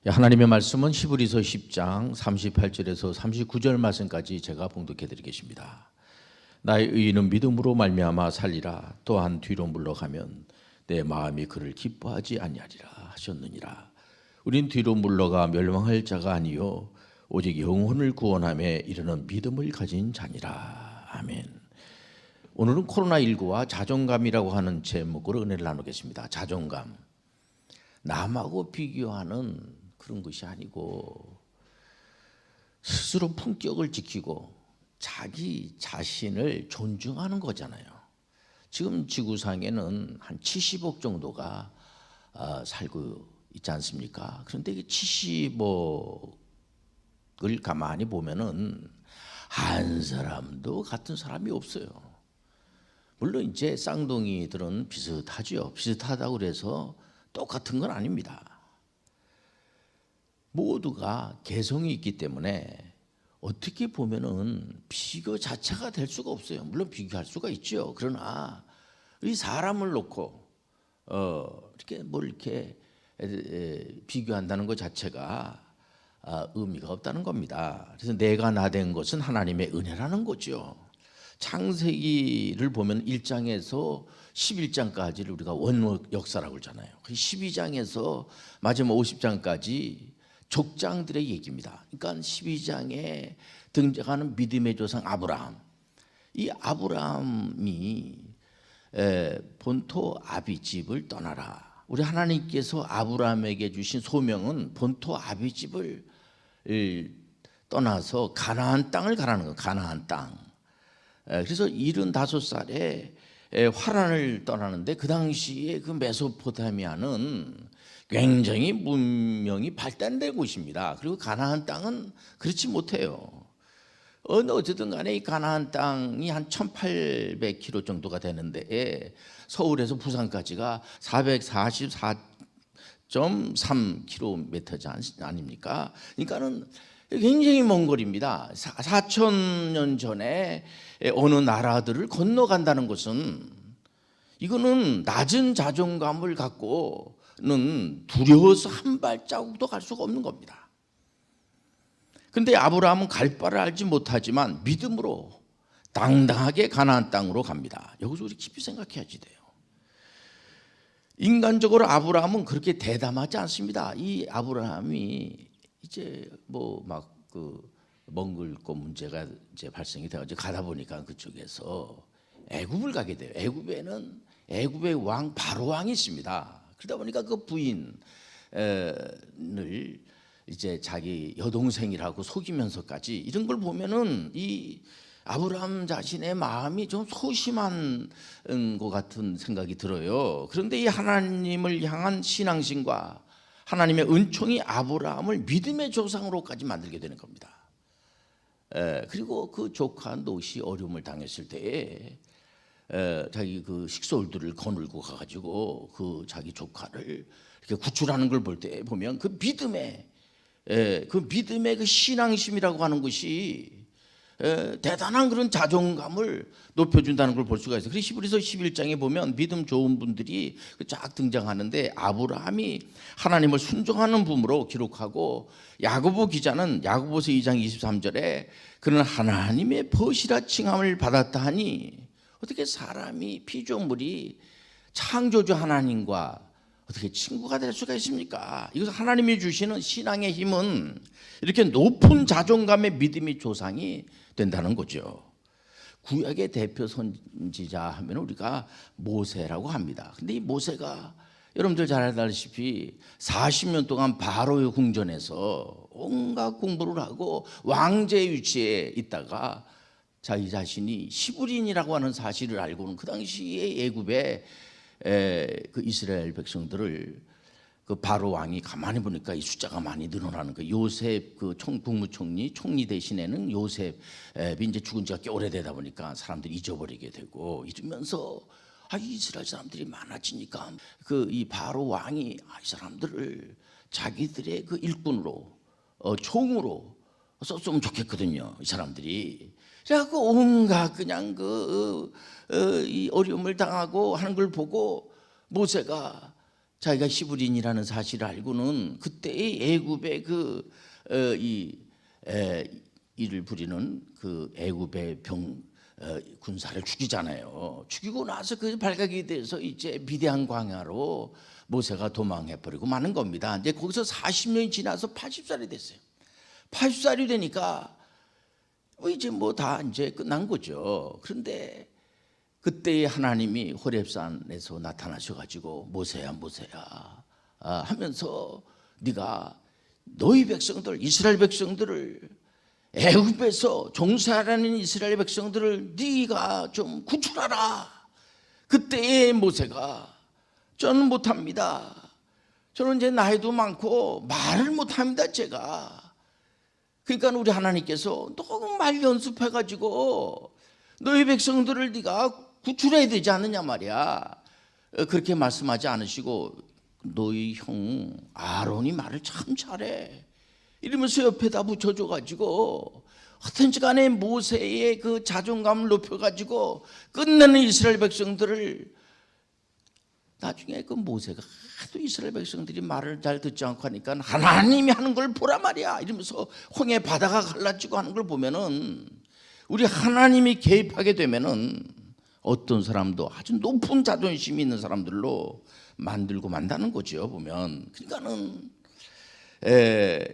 하나님의 말씀은 히브리서 10장 38절에서 39절 말씀까지 제가 봉독해 드리겠습니다. 나의 의인은 믿음으로 말미암아 살리라. 또한 뒤로 물러가면 내 마음이 그를 기뻐하지 아니하리라 하셨느니라. 우린 뒤로 물러가 멸망할 자가 아니요 오직 영혼을 구원함에 이르는 믿음을 가진 자니라. 아멘. 오늘은 코로나19와 자존감이라고 하는 제목으로 은혜를 나누겠습니다. 자존감. 남하고 비교하는 그런 것이 아니고 스스로 품격을 지키고 자기 자신을 존중하는 거잖아요. 지금 지구상에는 한 70억 정도가 살고 있지 않습니까? 그런데 이 70억을 가만히 보면은 한 사람도 같은 사람이 없어요. 물론 이제 쌍둥이들은 비슷하죠. 비슷하다고 그래서 똑같은 건 아닙니다. 모두가 개성이 있기 때문에 어떻게 보면은 비교 자체가 될 수가 없어요. 물론 비교할 수가 있죠. 그러나 이 사람을 놓고 이렇게 뭘 이렇게 비교한다는 것 자체가 의미가 없다는 겁니다. 그래서 내가 나된 것은 하나님의 은혜라는 거죠. 창세기를 보면 1장에서 11장까지를 우리가 원목 역사라고 그러잖아요. 12장에서 마지막 50장까지 족장들의 얘기입니다. 그러니까 12장에 등장하는 믿음의 조상 아브라함. 이 아브라함이 본토 아비집을 떠나라. 우리 하나님께서 아브라함에게 주신 소명은 본토 아비집을 떠나서 가나안 땅을 가라는 거예요. 가나안 땅. 그래서 75살에 화란을 떠나는데 그 당시에 그 메소포타미아는 굉장히 문명이 발달된 곳입니다. 그리고 가나안 땅은 그렇지 못해요. 어쨌든 간에 이 가나안 땅이 한 1800km 정도가 되는데 서울에서 부산까지가 444.3km 아닙니까? 그러니까는 굉장히 먼 거리입니다. 4000년 전에 어느 나라들을 건너간다는 것은 이거는 낮은 자존감을 갖고는 두려워서 한 발자국도 갈 수가 없는 겁니다. 그런데 아브라함은 갈 바를 알지 못하지만 믿음으로 당당하게 가나안 땅으로 갑니다. 여기서 우리 깊이 생각해야지 돼요. 인간적으로 아브라함은 그렇게 대담하지 않습니다. 이 아브라함이 이제 뭐 막 그 몽골권 문제가 이제 발생이 돼가지고 가다 보니까 그쪽에서 애굽을 가게 돼요. 애굽에는 애굽의 왕 바로 왕이 있습니다. 그러다 보니까 그 부인을 이제 자기 여동생이라고 속이면서까지 이런 걸 보면은 이 아브라함 자신의 마음이 좀 소심한 것 같은 생각이 들어요. 그런데 이 하나님을 향한 신앙심과 하나님의 은총이 아브라함을 믿음의 조상으로까지 만들게 되는 겁니다. 그리고 그 조카 롯이 어려움을 당했을 때에 자기 그 식솔들을 거느리고 가가지고 그 자기 조카를 이렇게 구출하는 걸 볼 때 보면 그 믿음의 그 신앙심이라고 하는 것이 대단한 그런 자존감을 높여준다는 걸 볼 수가 있어요. 그래서 히브리서 11장에 보면 믿음 좋은 분들이 쫙 등장하는데 아브라함이 하나님을 순종하는 분으로 기록하고 야고보 기자는 야고보서 2장 23절에 그는 하나님의 벗이라 칭함을 받았다 하니 어떻게 사람이 피조물이 창조주 하나님과 어떻게 친구가 될 수가 있습니까? 이것은 하나님이 주시는 신앙의 힘은 이렇게 높은 자존감의 믿음의 조상이 된다는 거죠. 구약의 대표 선지자 하면 우리가 모세라고 합니다. 근데 이 모세가 여러분들 잘 알다시피 40년 동안 바로의 궁전에서 온갖 공부를 하고 왕제의 위치에 있다가 자기 자신이 히브리인이라고 하는 사실을 알고는 그 당시에 애굽에 그 이스라엘 백성들을 그 바로 왕이 가만히 보니까 이 숫자가 많이 늘어나는 거. 요셉 그 국무총리 총리 대신에는 요셉이 이제 죽은 지가 꽤 오래되다 보니까 사람들이 잊어버리게 되고 이러면서 이스라엘 사람들이 많아지니까 그 이 바로 왕이 이 사람들을 자기들의 그 일꾼으로 총으로 썼으면 좋겠거든요. 이 사람들이. 그래갖고 온갖 그냥 이 어려움을 당하고 하는 걸 보고 모세가 자기가 히브리인이라는 사실을 알고는 그때의 애굽의 일을 부리는 그 애굽의 군사를 죽이잖아요. 죽이고 나서 그 발각이 돼서 이제 비대한 광야로 모세가 도망해 버리고 마는 겁니다. 이제 거기서 40년이 지나서 80살이 됐어요. 80살이 되니까 이제 뭐 다 이제 끝난 거죠. 그런데 그때 하나님이 호렙산에서 나타나셔가지고 모세야 하면서 네가 너희 백성들 이스라엘 백성들을 애굽에서 종살이하는 이스라엘 백성들을 네가 좀 구출하라. 그때의 모세가 저는 못합니다. 저는 이제 나이도 많고 말을 못합니다. 제가 그러니까 우리 하나님께서 너무 말 연습해가지고 너희 백성들을 네가 구출해야 되지 않느냐 말이야. 그렇게 말씀하지 않으시고 너희 형 아론이 말을 참 잘해 이러면서 옆에다 붙여줘가지고 하여튼 간에 모세의 그 자존감을 높여가지고 끝내는 이스라엘 백성들을 나중에 그 모세가 하도 이스라엘 백성들이 말을 잘 듣지 않고 하니까 하나님이 하는 걸 보라 말이야 이러면서 홍해 바다가 갈라지고 하는 걸 보면은 우리 하나님이 개입하게 되면은 어떤 사람도 아주 높은 자존심이 있는 사람들로 만들고 만다는 거죠. 보면 그러니까는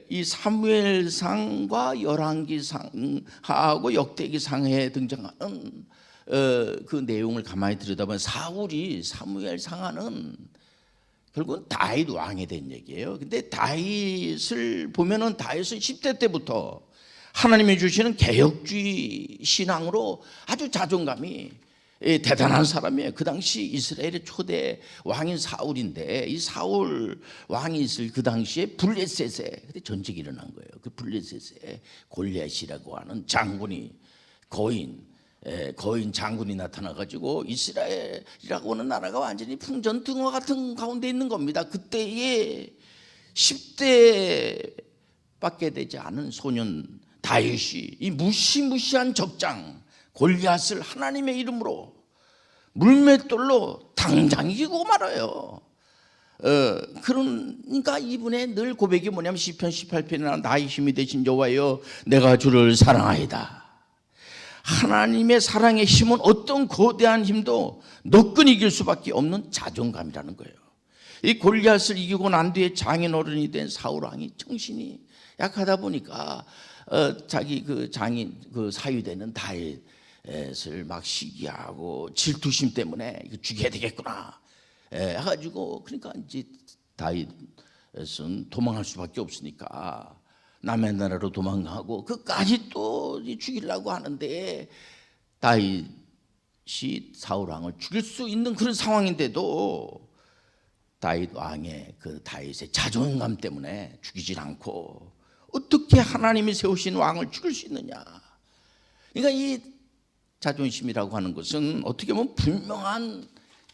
이 사무엘상과 열왕기상하고 역대기상에 등장하는 그 내용을 가만히 들여다보면 사울이 사무엘상하는 결국은 다윗 왕에 대한 얘기예요. 근데 다윗을 보면은 다윗은 10대 때부터 하나님이 주시는 개혁주의 신앙으로 아주 자존감이 대단한 사람이에요. 그 당시 이스라엘의 초대 왕인 사울인데 이 사울 왕이 있을 그 당시에 블레셋에 그때 전쟁이 일어난 거예요. 그 블레셋에 골리앗이라고 하는 장군이 거인 장군이 나타나가지고 이스라엘이라고 하는 나라가 완전히 풍전등화 같은 가운데 있는 겁니다. 그때에 10대밖에 되지 않은 소년 다윗이 이 무시무시한 적장 골리앗을 하나님의 이름으로 물맷돌로 당장 이기고 말아요. 그러니까 이분의 늘 고백이 뭐냐면 시편 18편에 나온 나의 힘이 되신 여호와여 내가 주를 사랑하이다. 하나님의 사랑의 힘은 어떤 거대한 힘도 너끈 이길 수밖에 없는 자존감이라는 거예요. 이 골리앗을 이기고 난 뒤에 장인어른이 된 사울 왕이 정신이 약하다 보니까 자기 그 장인 그 사위되는 다윗을 막 시기하고 질투심 때문에 이거 죽여야 되겠구나 해가지고 그러니까 이제 다윗은 도망할 수밖에 없으니까 남의 나라로 도망가고 그까지 또 죽이려고 하는데 다윗이 사울 왕을 죽일 수 있는 그런 상황인데도 다윗 왕의 그 다윗의 자존감 때문에 죽이질 않고 어떻게 하나님이 세우신 왕을 죽일 수 있느냐. 그러니까 이 자존심이라고 하는 것은 어떻게 보면 분명한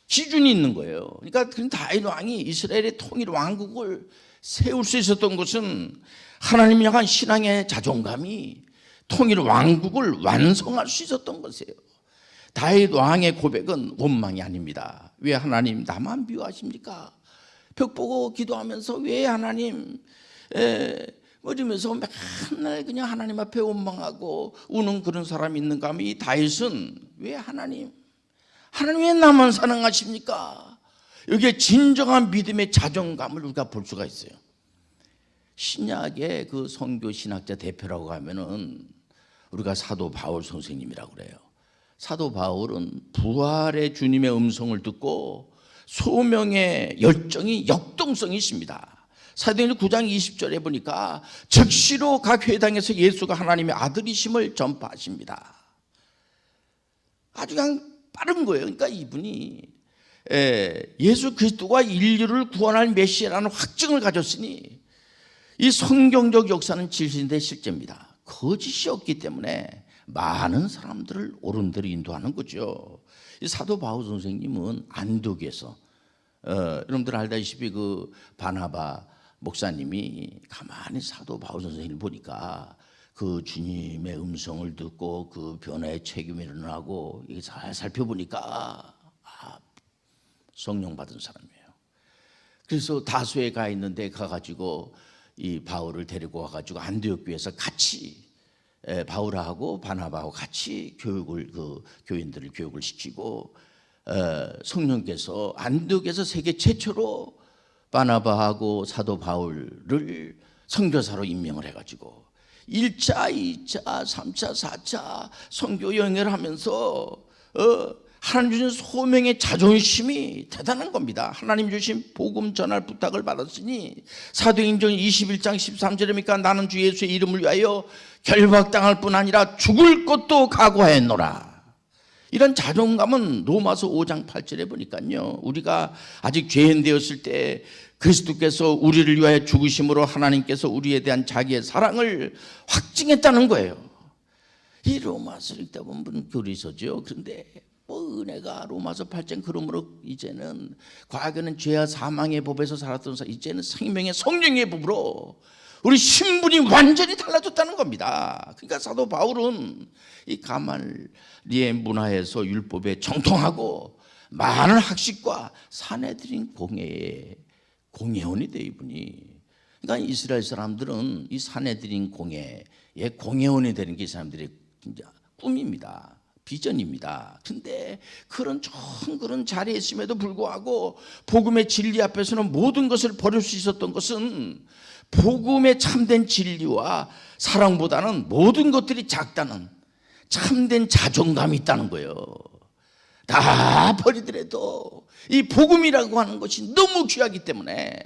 기준이 있는 거예요. 그러니까 다윗 왕이 이스라엘의 통일 왕국을 세울 수 있었던 것은 하나님 향한 신앙의 자존감이 통일 왕국을 완성할 수 있었던 것이에요. 다윗 왕의 고백은 원망이 아닙니다. 왜 하나님 나만 미워하십니까? 벽 보고 기도하면서 왜 하나님 이러면서 맨날 그냥 하나님 앞에 원망하고 우는 그런 사람이 있는가 하면 이 다윗은 왜 하나님 왜 나만 사랑하십니까? 여기에 진정한 믿음의 자존감을 우리가 볼 수가 있어요. 신약의 그 선교 신학자 대표라고 하면은 우리가 사도 바울 선생님이라고 그래요. 사도 바울은 부활의 주님의 음성을 듣고 소명의 열정이 역동성이 있습니다. 사도행전 9장 20절에 보니까 즉시로 각 회당에서 예수가 하나님의 아들이심을 전파하십니다. 아주 그냥 빠른 거예요. 그러니까 이분이 예수 그리스도가 인류를 구원할 메시아라는 확증을 가졌으니 이 성경적 역사는 진실인데 실제입니다. 거짓이 없기 때문에 많은 사람들을 옳은 대로 인도하는 거죠. 이 사도 바울 선생님은 안독에서 여러분들 알다시피 그 바나바 목사님이 가만히 사도 바울 선생님을 보니까 그 주님의 음성을 듣고 그 변화의 책임이 일어나고 이게 잘 살펴보니까 성령 받은 사람이에요. 그래서 다소에 가 있는데 가가지고 이 바울을 데리고 와가지고 안디옥 교회에서 같이 바울하고 바나바하고 같이 교육을 교인들을 교육을 시키고 성령께서 안디옥에서 세계 최초로 바나바하고 사도 바울을 선교사로 임명을 해가지고 1차, 2차, 3차, 4차 선교 여행을 하면서 하나님 주신 소명의 자존심이 대단한 겁니다. 하나님 주신 복음 전할 부탁을 받았으니 사도행전 21장 13절입니까? 나는 주 예수의 이름을 위하여 결박당할 뿐 아니라 죽을 것도 각오하였노라. 이런 자존감은 로마서 5장 8절에 보니까요, 우리가 아직 죄인 되었을 때 그리스도께서 우리를 위하여 죽으심으로 하나님께서 우리에 대한 자기의 사랑을 확증했다는 거예요. 이 로마서 읽다 보면 교리서죠. 그런데 뭐 은혜가 로마서 8장 그러므로 이제는 과거에는 죄와 사망의 법에서 살았던 사람, 이제는 생명의 성령의 법으로 우리 신분이 완전히 달라졌다는 겁니다. 그러니까 사도 바울은 이 가말리엘 문화에서 율법에 정통하고 많은 학식과 사내들인 공회원이 돼 이분이. 그러니까 이스라엘 사람들은 이 사내들인 공회의 공회원이 되는 게 이 사람들의 진짜 꿈입니다. 비전입니다. 근데 그런 자리에 있음에도 불구하고 복음의 진리 앞에서는 모든 것을 버릴 수 있었던 것은 복음의 참된 진리와 사랑보다는 모든 것들이 작다는 참된 자존감이 있다는 거예요. 다 버리더라도 이 복음이라고 하는 것이 너무 귀하기 때문에,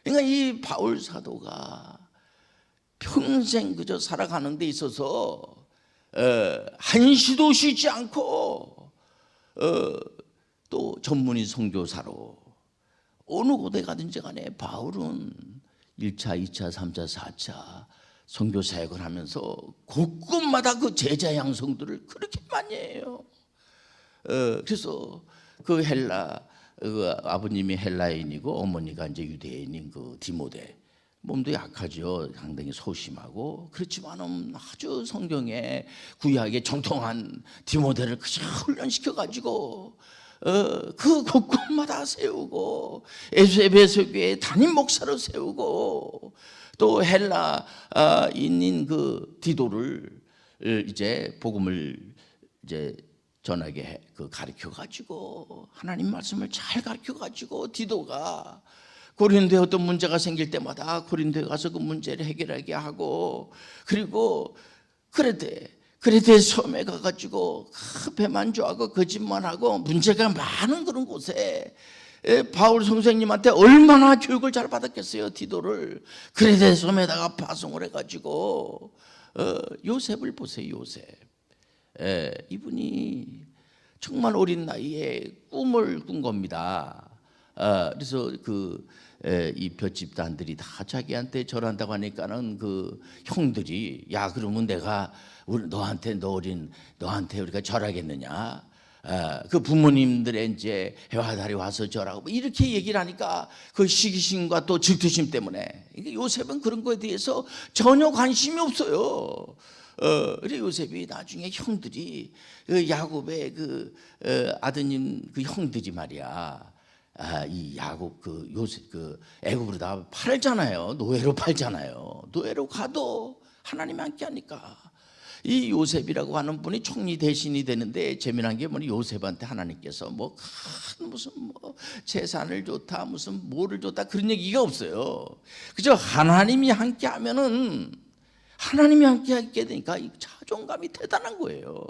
그러니까 이 바울 사도가 평생 그저 살아가는 데 있어서 한시도 쉬지 않고 또 전문의 선교사로 어느 곳에 가든지 간에 바울은 1차, 2차, 3차, 4차 선교 사역을 하면서 곳곳마다 그 제자 양성들을 그렇게 많이 해요. 그래서 그 아버님이 헬라인이고 어머니가 이제 유대인인 그 디모데, 몸도 약하죠. 상당히 소심하고. 그렇지만은 아주 성경에 구약에 정통한 디모데를 그저 훈련시켜가지고 그 곳곳마다 세우고 에베소 교회 담임 목사로 세우고 또 헬라인인 그 디도를 이제 복음을 이제 전하게 가르쳐 가지고 하나님 말씀을 잘 가르쳐 가지고 디도가 고린도에 어떤 문제가 생길 때마다 고린도에 가서 그 문제를 해결하게 하고, 그리고 그레데 섬에 가가지고 배만 좋아하고 거짓만 하고 문제가 많은 그런 곳에 바울 선생님한테 얼마나 교육을 잘 받았겠어요. 디도를 그레데 섬에다가 파송을 해가지고 요셉을 보세요. 요셉. 이분이 정말 어린 나이에 꿈을 꾼 겁니다. 그래서 이 볏집단들이 다 자기한테 절한다고 하니까는 그 형들이, 야 그러면 내가 너한테 우리가 절하겠느냐? 그 부모님들의 이제 해와달이 와서 절하고 뭐 이렇게 얘기를 하니까 그 시기심과 또 질투심 때문에 요셉은 그런 거에 대해서 전혀 관심이 없어요. 그래 요셉이 나중에 형들이 야곱의 아드님 형들이 말이야. 이 야곱 요셉 애굽으로 다 팔잖아요. 노예로 팔잖아요. 노예로 가도 하나님이 함께하니까 이 요셉이라고 하는 분이 총리 대신이 되는데 재미난 게 뭐니, 요셉한테 하나님께서 무슨 재산을 줬다 무슨 뭐를 줬다 그런 얘기가 없어요. 그저 하나님이 함께하면은 하나님이 함께하게 되니까 이 자존감이 대단한 거예요.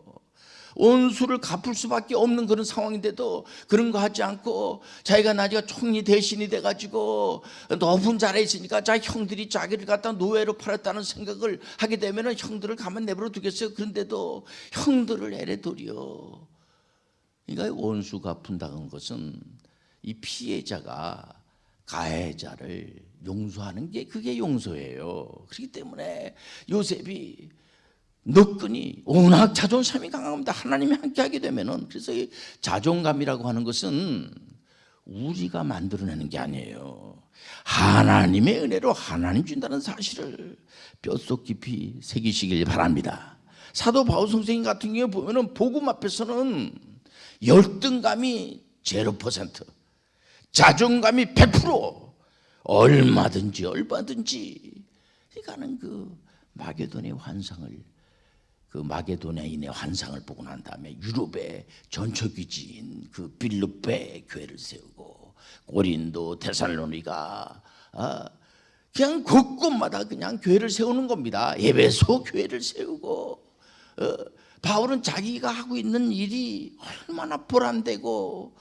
원수를 갚을 수밖에 없는 그런 상황인데도 그런 거 하지 않고 자기가 나중에 총리 대신이 돼가지고 높은 자리에 있으니까 자기 형들이 자기를 갖다 노예로 팔았다는 생각을 하게 되면 형들을 가만 내버려 두겠어요. 그런데도 형들을 애래도리요. 그러니까 원수 갚는다는 것은 이 피해자가 가해자를 용서하는 게 그게 용서예요. 그렇기 때문에 요셉이 너끈히 워낙 자존심이 강합니다. 하나님이 함께하게 되면은. 그래서 이 자존감이라고 하는 것은 우리가 만들어내는 게 아니에요. 하나님의 은혜로 하나님 준다는 사실을 뼛속 깊이 새기시길 바랍니다. 사도 바울 선생님 같은 경우에 보면은 복음 앞에서는 열등감이 0%, 자존감이 100%, 얼마든지 그러니까는 그 마게도의 환상을, 그 마게도냐인의 환상을 보고 난 다음에 유럽의 전초기지인 그 빌립보에 교회를 세우고 고린도, 데살로니가, 그냥 곳곳마다 그냥 교회를 세우는 겁니다. 에베소 교회를 세우고, 바울은 자기가 하고 있는 일이 얼마나 보람되고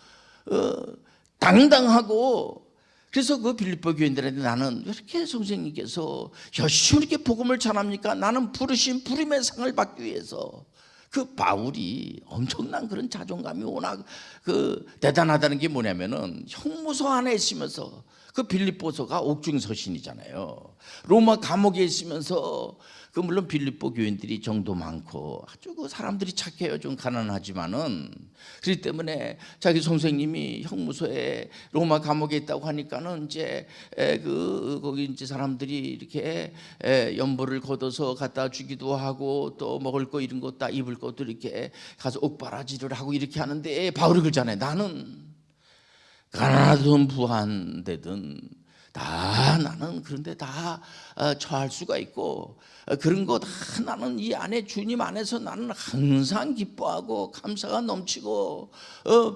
당당하고, 그래서 그 빌립보 교인들한테 나는 왜 이렇게 선생님께서 열심히 이렇게 복음을 전합니까? 나는 부르심 부름의 상을 받기 위해서. 그 바울이 엄청난 그런 자존감이 워낙 그 대단하다는 게 뭐냐면은 형무소 안에 있으면서, 그 빌립보서가 옥중 서신이잖아요. 로마 감옥에 있으면서, 그 물론 빌립보 교인들이 정도 많고 아주 그 사람들이 착해요. 좀 가난하지만은. 그렇기 때문에 자기 선생님이 형무소에 로마 감옥에 있다고 하니까는 이제 거기 이제 사람들이 이렇게 연보를 걷어서 갖다 주기도 하고, 또 먹을 거 이런 거 다 입을 것도 이렇게 가서 옥바라지를 하고 이렇게 하는데, 바울이 그러잖아요. 나는 가난하든 부한되든 다 나는 그런데 다 처할 수가 있고, 그런 거 다 나는 이 안에 주님 안에서 나는 항상 기뻐하고 감사가 넘치고,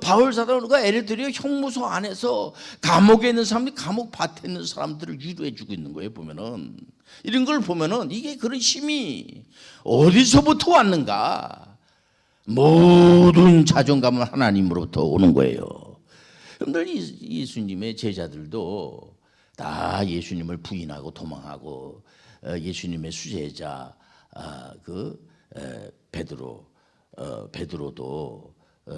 바울 사도가 예를 들어 형무소 안에서 감옥에 있는 사람들이 감옥 밭에 있는 사람들을 위로해 주고 있는 거예요. 보면은 이런 걸 보면은 이게 그런 힘이 어디서부터 왔는가? 모든 자존감은 하나님으로부터 오는 거예요. 여러분들, 예수님의 제자들도 다 예수님을 부인하고 도망하고, 예수님의 수제자 베드로도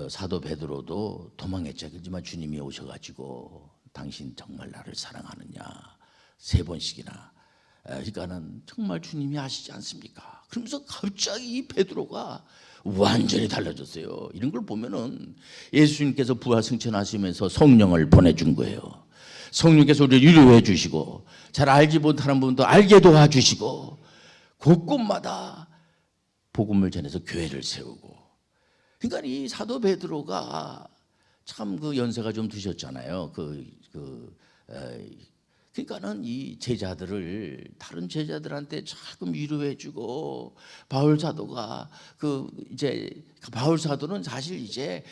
사도 베드로도 도망했죠. 그렇지만 주님이 오셔가지고 당신 정말 나를 사랑하느냐 3번씩이나, 그러니까는 정말 주님이 아시지 않습니까? 그러면서 갑자기 이 베드로가 완전히 달라졌어요. 이런 걸 보면은 예수님께서 부활 승천하시면서 성령을 보내준 거예요. 성령께서 우리를 위로해 주시고, 잘 알지 못하는 부분도 알게 도와주시고, 곳곳마다 복음을 전해서 교회를 세우고. 그러니까 이 사도 베드로가 참 그 연세가 좀 드셨잖아요. 그러니까는 이 제자들을 다른 제자들한테 자꾸 위로해주고, 바울 사도가 바울 사도는 사실 이제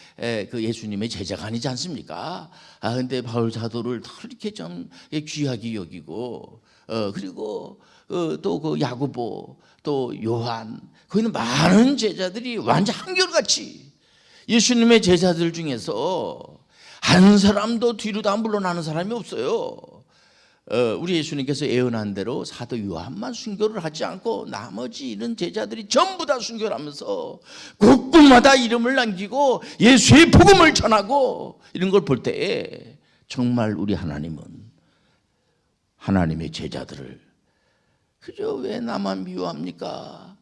그 예수님의 제자가 아니지 않습니까? 근데 바울 사도를 이렇게 좀 귀하게 여기고, 그리고 또 그 야고보, 또 요한, 거기는 많은 제자들이 완전 한결같이 예수님의 제자들 중에서 한 사람도 뒤로 안 물러나는 사람이 없어요. 우리 예수님께서 예언한 대로 사도 요한만 순교를 하지 않고 나머지 이런 제자들이 전부 다 순교를 하면서 곳곳마다 이름을 남기고 예수의 복음을 전하고, 이런 걸 볼 때에 정말 우리 하나님은 하나님의 제자들을 그저 왜 나만 미워합니까?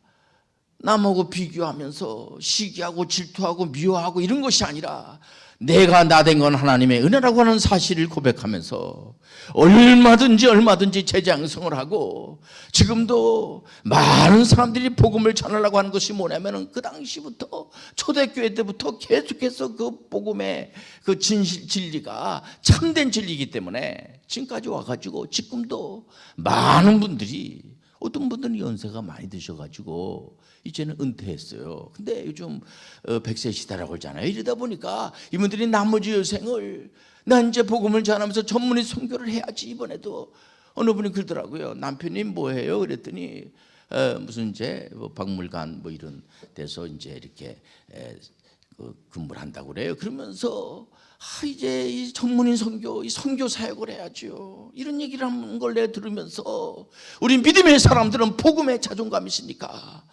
남하고 비교하면서 시기하고 질투하고 미워하고 이런 것이 아니라, 내가 나 된 건 하나님의 은혜라고 하는 사실을 고백하면서 얼마든지 제자양성을 하고, 지금도 많은 사람들이 복음을 전하려고 하는 것이 뭐냐면은 그 당시부터 초대교회 때부터 계속해서 그 복음의 그 진리가 참된 진리이기 때문에 지금까지 와가지고, 지금도 많은 분들이, 어떤 분들은 연세가 많이 드셔가지고 이제는 은퇴했어요. 근데 요즘 100세 시대라고 하잖아요. 이러다 보니까 이분들이 나머지 여생을 나 이제 복음을 전하면서 전문의 선교를 해야지. 이번에도 어느 분이 그러더라고요. 남편이 뭐해요? 그랬더니 무슨 이제 뭐 박물관 뭐 이런 데서 이제 이렇게 근무를 한다고 그래요. 그러면서 이제 이 전문인 선교, 이 선교 사역을 해야죠. 이런 얘기를 하는 걸 내가 들으면서, 우리 믿음의 사람들은 복음에 자존감이 있으니까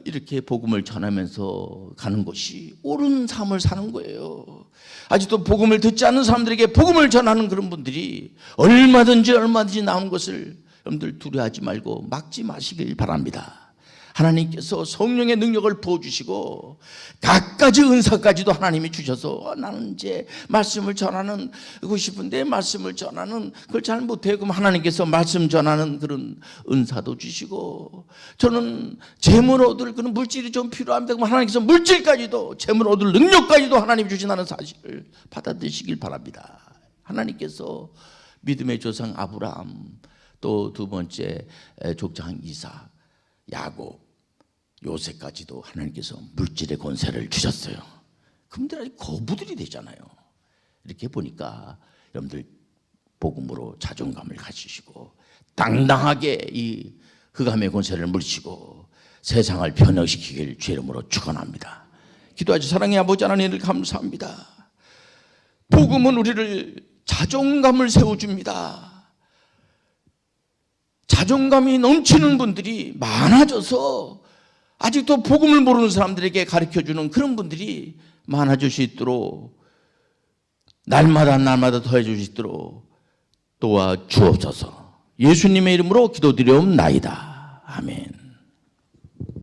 이렇게 복음을 전하면서 가는 것이 옳은 삶을 사는 거예요. 아직도 복음을 듣지 않는 사람들에게 복음을 전하는 그런 분들이 얼마든지 나온 것을 여러분들 두려워하지 말고 막지 마시길 바랍니다. 하나님께서 성령의 능력을 부어주시고 갖가지 은사까지도 하나님이 주셔서, 나는 이제 말씀을 전하는 고 싶은데 말씀을 전하는 그걸 잘 못해요. 그럼 하나님께서 말씀 전하는 그런 은사도 주시고, 저는 재물 얻을 그런 물질이 좀 필요합니다. 그럼 하나님께서 물질까지도, 재물 얻을 능력까지도 하나님이 주신다는 사실을 받아들이시길 바랍니다. 하나님께서 믿음의 조상 아브라함, 또 두 번째 족장 이삭, 야곱, 요셉까지도 하나님께서 물질의 권세를 주셨어요. 그분들 아직 거부들이 되잖아요. 이렇게 보니까 여러분들 복음으로 자존감을 가지시고 당당하게 이 흑암의 권세를 물리치고 세상을 변화시키길 주의 이름으로 축원합니다. 기도하지. 사랑의 아버지 하나님을 감사합니다. 복음은 우리를 자존감을 세워줍니다. 자존감이 넘치는 분들이 많아져서 아직도 복음을 모르는 사람들에게 가르쳐주는 그런 분들이 많아질 수 있도록 날마다 더해질 수 있도록 도와주옵소서. 예수님의 이름으로 기도드리옵나이다. 아멘.